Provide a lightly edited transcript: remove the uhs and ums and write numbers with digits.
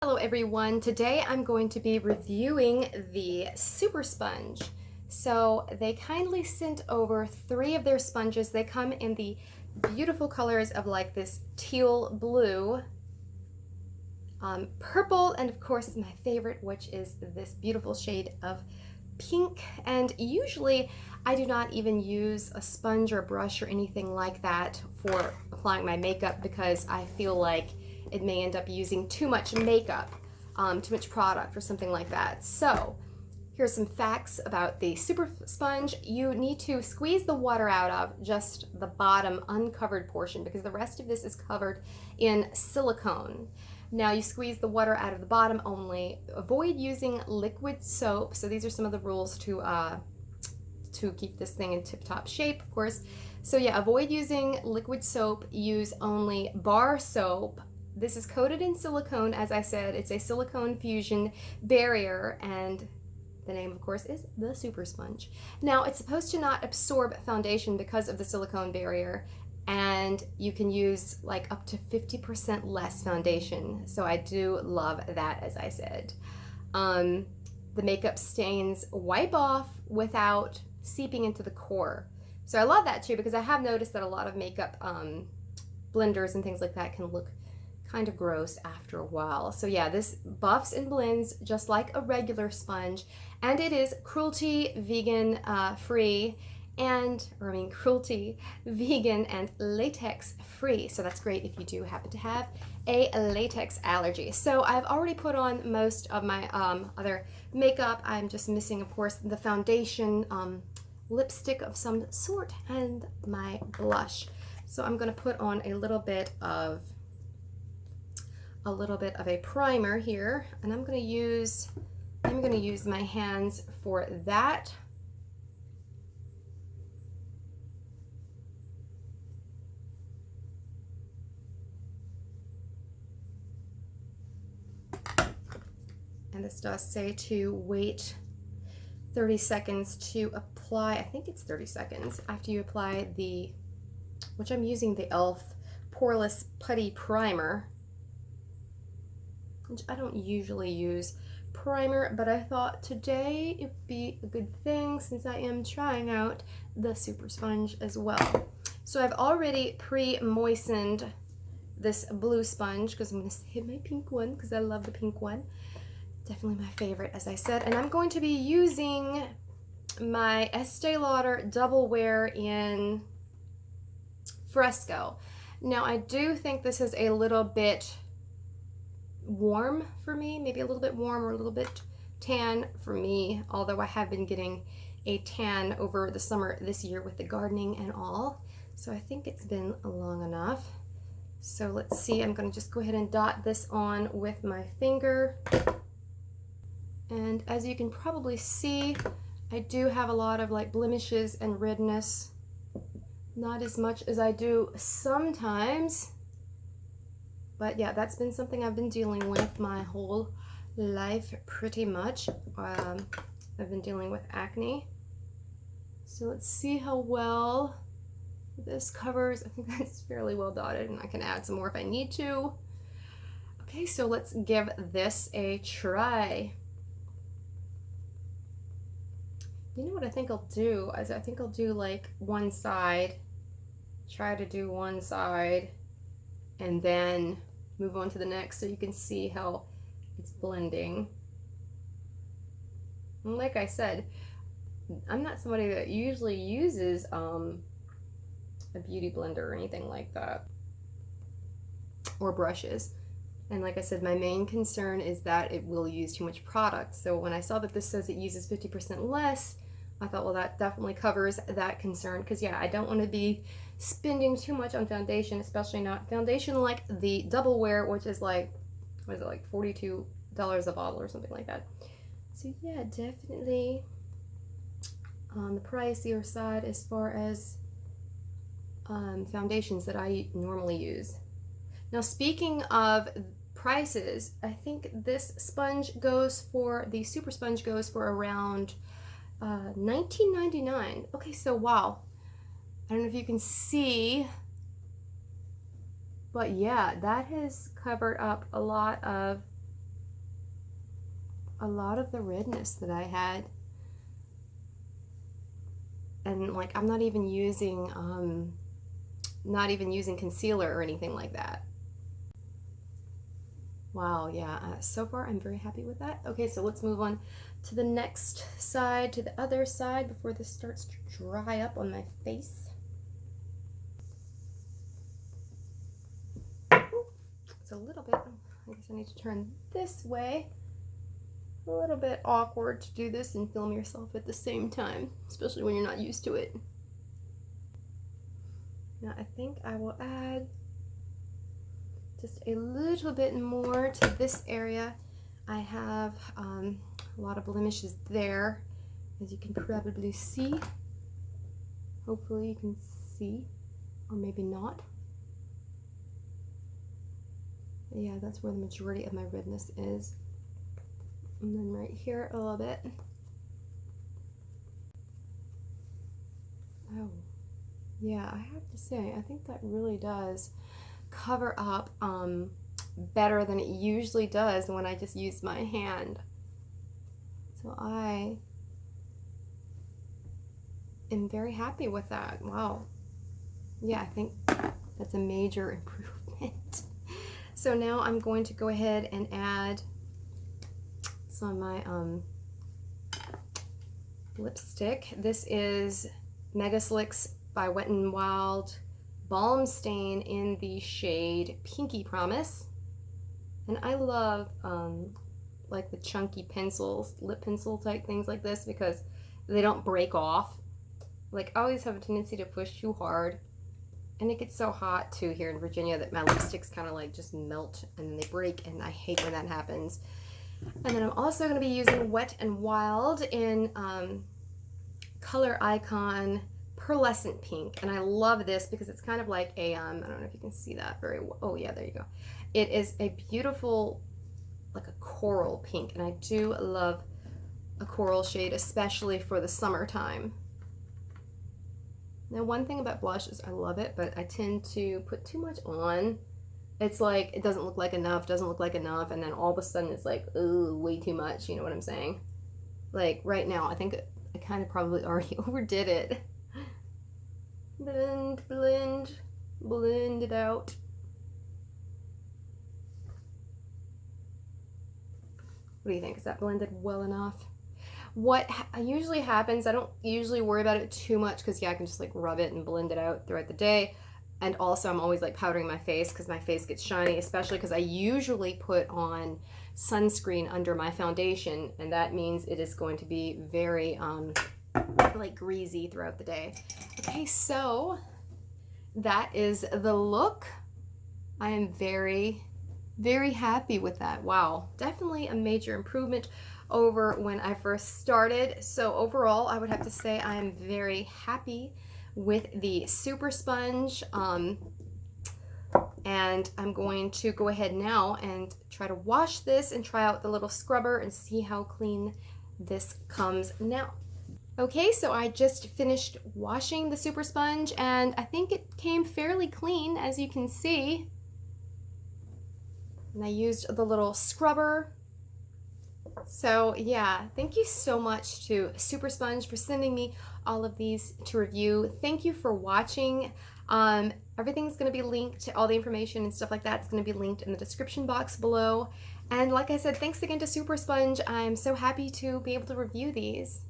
Hello everyone, today I'm going to be reviewing the Super Sponge. So they kindly sent over 3 of their sponges. They come in the beautiful colors of like this teal blue, purple, and of course my favorite, which is this beautiful shade of pink. And usually I do not even use a sponge or brush or anything like that for applying my makeup because I feel like it may end up using too much makeup, too much product or something like that. So here's some facts about the Super Sponge. You need to squeeze the water out of just the bottom uncovered portion because the rest of this is covered in silicone. Now you squeeze the water out of the bottom only. Avoid using liquid soap. So these are some of the rules to keep this thing in tip-top shape, of course. So yeah, avoid using liquid soap. Use only bar soap. This is coated in silicone, as I said. It's a silicone fusion barrier, and the name, of course, is the Super Sponge. Now, it's supposed to not absorb foundation because of the silicone barrier, and you can use like up to 50% less foundation. So I do love that, as I said. The makeup stains wipe off without seeping into the core. So I love that too because I have noticed that a lot of makeup blenders and things like that can look kind of gross after a while. So yeah, this buffs and blends just like a regular sponge, and it is cruelty vegan free cruelty vegan and latex free. So that's great if you do happen to have a latex allergy. So I've already put on most of my other makeup. I'm just missing, of course, the foundation, lipstick of some sort, and my blush. So I'm going to put on a little bit of a primer here, and I'm going to use my hands for that. And this does say to wait 30 seconds to apply. I think it's 30 seconds after you apply which I'm using the e.l.f. Poreless Putty Primer, which I don't usually use primer, but I thought today it would be a good thing since I am trying out the Super Sponge as well. So I've already pre-moistened this blue sponge because I'm going to hit my pink one because I love the pink one. Definitely my favorite, as I said. And I'm going to be using my Estee Lauder Double Wear in Fresco. Now I do think this is a little bit warm for me, maybe a little bit warm or a little bit tan for me, although I have been getting a tan over the summer this year with the gardening and all. So I think it's been long enough. So let's see, I'm going to just go ahead and dot this on with my finger. And as you can probably see, I do have a lot of like blemishes and redness. Not as much as I do sometimes. But yeah, that's been something I've been dealing with my whole life pretty much. I've been dealing with acne. So let's see how well this covers. I think that's fairly well dotted, and I can add some more if I need to. Okay, so let's give this a try. You know what I think I'll do? I think I'll do like one side, try to do one side, and then move on to the next so you can see how it's blending. And like I said, I'm not somebody that usually uses a beauty blender or anything like that, or brushes. And like I said, my main concern is that it will use too much product. So when I saw that this says it uses 50% less, I thought, well, that definitely covers that concern. Because yeah, I don't want to be spending too much on foundation, especially not foundation like the Double Wear, which is like, what is it, like $42 a bottle or something like that. So yeah, definitely on the pricier side as far as foundations that I normally use. Now, speaking of prices, I think this sponge goes for, the Super Sponge goes for around $19.99. Okay, so wow. I don't know if you can see, but yeah, that has covered up a lot of a lot of the redness that I had. And like, I'm not even using concealer or anything like that. Wow, yeah, so far I'm very happy with that. Okay, so let's move on to the next side, to the other side, before this starts to dry up on my face. It's a little bit, I guess I need to turn this way. A little bit awkward to do this and film yourself at the same time, especially when you're not used to it. Now I think I will add just a little bit more to this area. I have a lot of blemishes there, as you can probably see. Hopefully you can see, or maybe not. But yeah, that's where the majority of my redness is. And then right here a little bit. Oh, yeah, I have to say, I think that really does cover up better than it usually does when I just use my hand. So I am very happy with that. Wow. Yeah, I think that's a major improvement. So now I'm going to go ahead and add some of my lipstick. This is Mega Slicks by Wet n Wild Balm Stain in the shade Pinky Promise. And I love like the chunky pencils, lip pencil type things like this, because they don't break off. Like, I always have a tendency to push too hard, and it gets so hot too here in Virginia that my lipsticks kind of like just melt and then they break, and I hate when that happens. And then I'm also going to be using Wet n Wild in Color Icon Pearlescent Pink. And I love this because it's kind of like a, I don't know if you can see that very well. Oh yeah, there you go. It is a beautiful, like a coral pink. And I do love a coral shade, especially for the summertime. Now, one thing about blush is I love it, but I tend to put too much on. It's like, it doesn't look like enough, doesn't look like enough, and then all of a sudden it's like, ooh, way too much, you know what I'm saying? Like, right now, I think I kind of probably already overdid it. Blend, blend, blend it out. What do you think? Is that blended well enough? What usually happens, I don't usually worry about it too much because, yeah, I can just like rub it and blend it out throughout the day. And also I'm always like powdering my face because my face gets shiny, especially because I usually put on sunscreen under my foundation, and that means it is going to be very like greasy throughout the day. Okay, so that is the look. I am very, very happy with that. Wow, definitely a major improvement over when I first started. So overall, I would have to say I am very happy with the Super Sponge, and I'm going to go ahead now and try to wash this and try out the little scrubber and see how clean this comes now. Okay, so I just finished washing the Super Sponge, and I think it came fairly clean, as you can see. And I used the little scrubber. So yeah, thank you so much to Super Sponge for sending me all of these to review. Thank you for watching. Everything's going to be linked, all the information and stuff like that is going to be linked in the description box below. And like I said, thanks again to Super Sponge. I'm so happy to be able to review these.